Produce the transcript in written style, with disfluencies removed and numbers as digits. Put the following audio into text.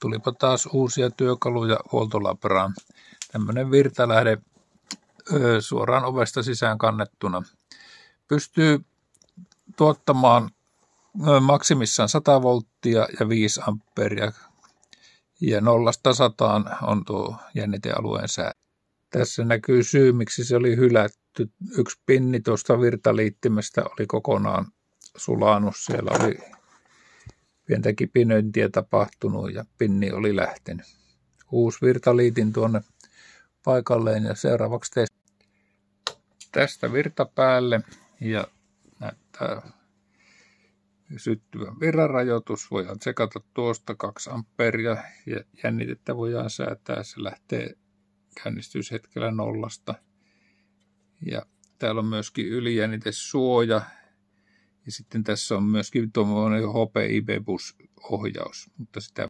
tulipa taas uusia työkaluja huoltolabraan. Tämmöinen virtalähde suoraan ovesta sisään kannettuna. Pystyy tuottamaan maksimissaan 100 volttia ja 5 amperia. Ja 0–100 on tuo jännitealueen sää. Tässä näkyy syy, miksi se oli hylätty. Yksi pinni tuosta virtaliittimestä oli kokonaan sulanut. Siellä oli pientä kipinöintiä tapahtunut ja pinni oli lähtenyt. Uusi virtaliitin tuonne paikalleen ja seuraavaksi tästä virta päälle ja näyttää syttyvän virranrajoitus. Voidaan tsekata tuosta 2 amperia ja jännitettä voidaan säätää. Se lähtee käynnistyshetkellä 0. Ja täällä on myöskin ylijännitesuoja. Ja sitten tässä on myöskin tuommoinen HPIB-bus-ohjaus, mutta sitä